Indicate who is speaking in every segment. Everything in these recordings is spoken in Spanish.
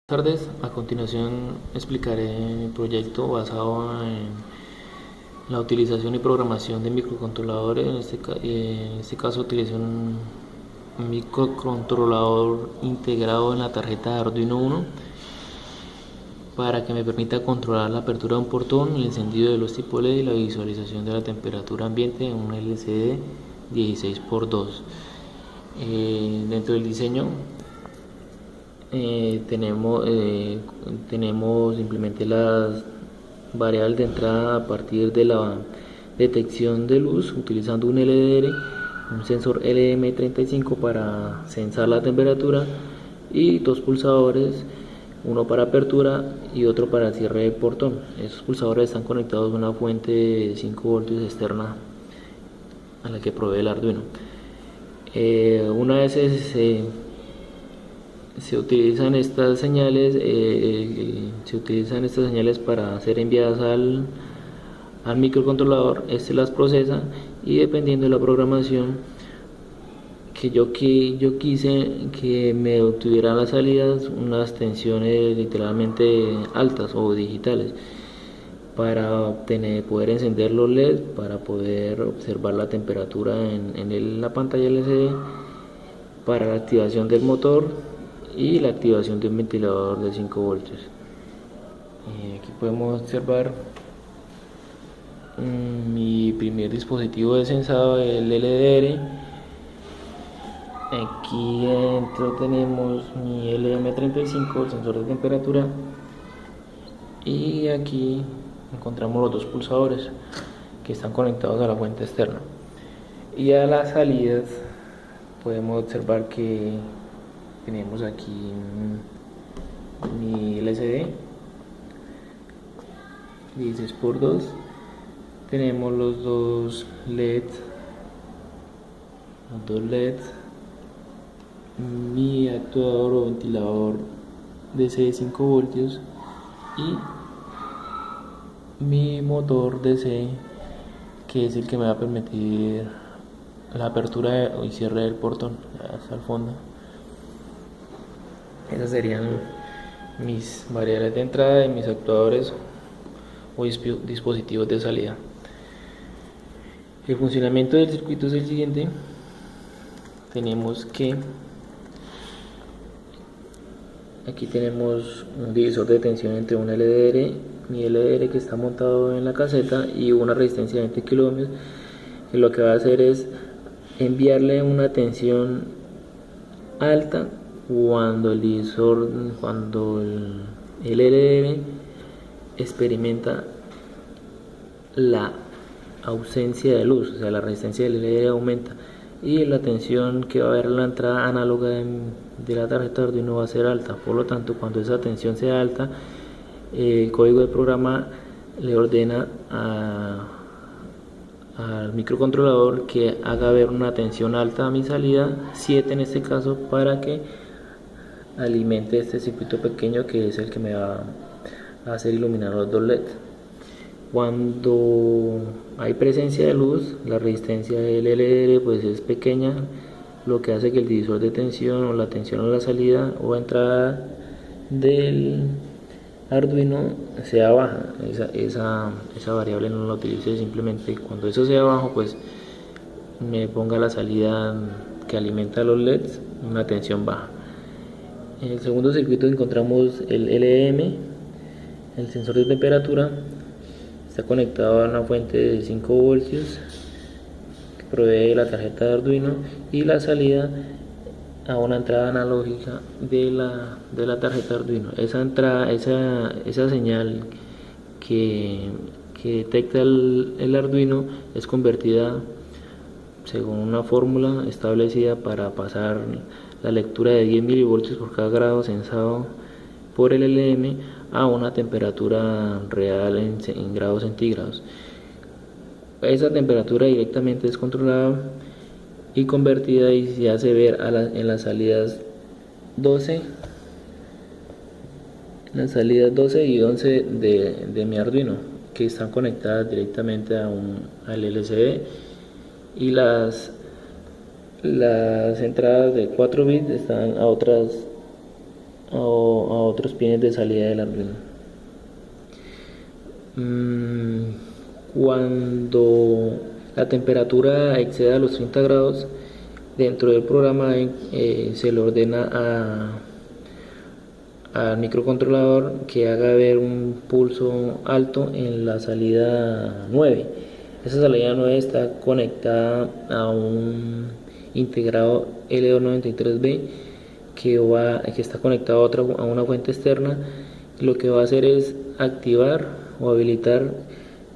Speaker 1: Buenas tardes, a continuación explicaré mi proyecto basado en la utilización y programación de microcontroladores. En este caso utilicé un microcontrolador integrado en la tarjeta de Arduino Uno para que me permita controlar la apertura de un portón, el encendido de los tipos LED y la visualización de la temperatura ambiente en un LCD 16x2. Dentro del diseño implementé las variables de entrada a partir de la detección de luz utilizando un LDR, un sensor LM35 para sensar la temperatura y dos pulsadores, uno para apertura y otro para cierre del portón. Esos pulsadores están conectados a una fuente de 5 voltios externa a la que provee el Arduino. Una vez se utilizan estas señales para ser enviadas al microcontrolador. Este las procesa y dependiendo de la programación que yo quise que me obtuvieran las salidas unas tensiones literalmente altas o digitales para poder encender los LED, para poder observar la temperatura en la pantalla LCD, para la activación del motor y la activación de un ventilador de 5 voltios. Aquí podemos observar mi primer dispositivo de sensado, el LDR. Aquí dentro tenemos mi LM35, el sensor de temperatura, y aquí encontramos los dos pulsadores que están conectados a la fuente externa. Y a las salidas podemos observar que tenemos aquí mi LCD 16x2, tenemos los dos LEDs, mi actuador o ventilador DC de 5 voltios y mi motor DC, que es el que me va a permitir la apertura y cierre del portón hasta el fondo. Esas serían mis variables de entrada y mis actuadores o dispositivos de salida. El funcionamiento del circuito es el siguiente. Aquí tenemos un divisor de tensión entre un LDR, mi LDR que está montado en la caseta, y una resistencia de 20 kiloohmios, que lo que va a hacer es enviarle una tensión alta cuando el LDR experimenta la ausencia de luz, o sea, la resistencia del LDR aumenta y la tensión que va a haber en la entrada análoga de la tarjeta de Arduino va a ser alta. Por lo tanto, cuando esa tensión sea alta, el código de programa le ordena al microcontrolador que haga ver una tensión alta a mi salida, 7 en este caso, para que alimente este circuito pequeño que es el que me va a hacer iluminar los dos LED. Cuando hay presencia de luz, la resistencia del LDR pues es pequeña, lo que hace que el divisor de tensión o la tensión a la salida o entrada del Arduino sea baja. Esa variable no la utilice, simplemente cuando eso sea bajo pues me ponga la salida que alimenta los LEDs una tensión baja. En el segundo circuito encontramos el LM, el sensor de temperatura. Está conectado a una fuente de 5 voltios que provee la tarjeta de Arduino, y la salida a una entrada analógica de la tarjeta de Arduino. Esa señal que detecta el Arduino es convertida según una fórmula establecida para pasar la lectura de 10 milivoltios por cada grado sensado por el LM a una temperatura real en grados centígrados. Esa temperatura directamente es controlada y convertida y se hace ver en las salidas 12 y 11 de mi Arduino, que están conectadas directamente al LCD, y las entradas de 4 bits están a otras a otros pines de salida del Arduino. Cuando la temperatura exceda los 30 grados, dentro del programa se le ordena al microcontrolador que haga ver un pulso alto en la salida 9. Esa salida 9 está conectada a un integrado L293B que está conectado a una fuente externa. Lo que va a hacer es activar o habilitar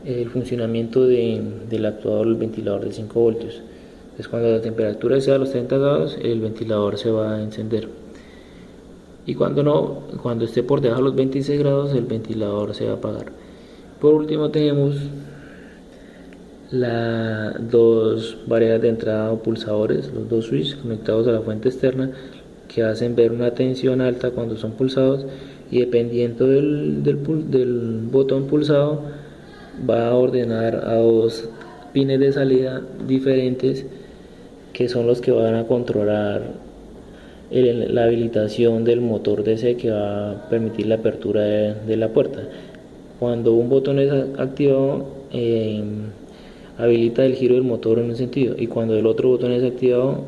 Speaker 1: el funcionamiento del actuador, el ventilador de 5 voltios. Entonces, cuando la temperatura sea a los 30 grados, el ventilador se va a encender. Y cuando esté por debajo de los 26 grados, el ventilador se va a apagar. Por último, tenemos las dos variedades de entrada o pulsadores, los dos switches conectados a la fuente externa, que hacen ver una tensión alta cuando son pulsados, y dependiendo del botón pulsado va a ordenar a dos pines de salida diferentes, que son los que van a controlar la habilitación del motor DC, que va a permitir la apertura de la puerta. Cuando un botón es activado, habilita el giro del motor en un sentido, y cuando el otro botón es activado,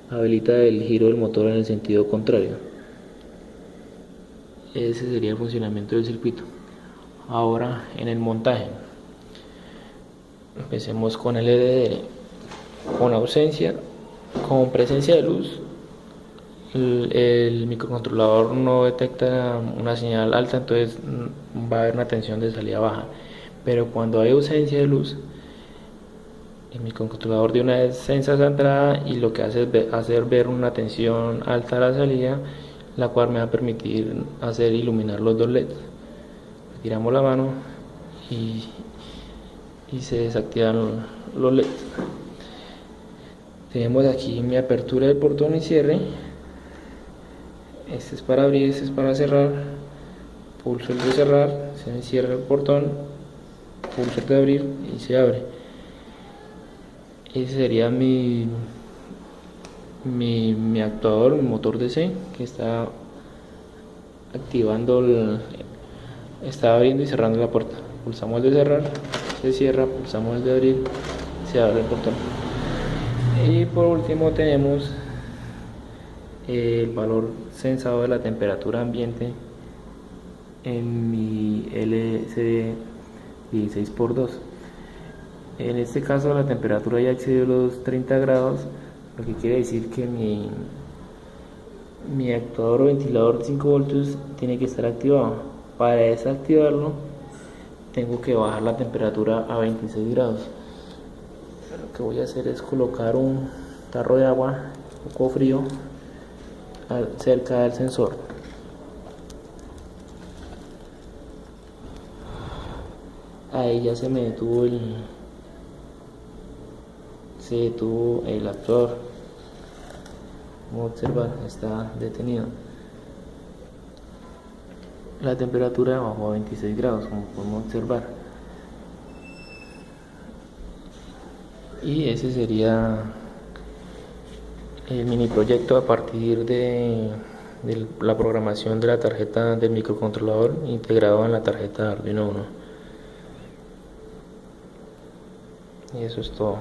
Speaker 1: habilita el giro del motor en el sentido contrario. Ese sería el funcionamiento del circuito. Ahora, en el montaje, empecemos con el LDR. Con presencia de luz, el microcontrolador no detecta una señal alta, entonces va a haber una tensión de salida baja. Pero cuando hay ausencia de luz, el microcontrolador de una vez sensa esa entrada y lo que hace es hacer ver una tensión alta a la salida, la cual me va a permitir hacer iluminar los dos LEDs. Tiramos la mano y se desactivan los LEDs. Tenemos aquí mi apertura del portón y cierre. Este es para abrir, este es para cerrar. Pulso el de cerrar, se me cierra el portón. Pulso el de abrir y se abre. Ese sería mi actuador, mi motor DC, que está activando, está abriendo y cerrando la puerta. Pulsamos el de cerrar, se cierra, pulsamos el de abrir, se abre el portón. Y por último tenemos el valor sensado de la temperatura ambiente en mi LCD 16x2. En este caso la temperatura ya excedió los 30 grados, lo que quiere decir que mi actuador o ventilador de 5 voltios tiene que estar activado. Para desactivarlo tengo que bajar la temperatura a 26 grados. Lo que voy a hacer es colocar un tarro de agua un poco frío cerca del sensor. Ahí ya se detuvo el actuador. Como observar, está detenido. La temperatura bajó a 26 grados, como podemos observar. Y ese sería el mini proyecto a partir de la programación de la tarjeta del microcontrolador integrado en la tarjeta Arduino Uno. Y eso es todo.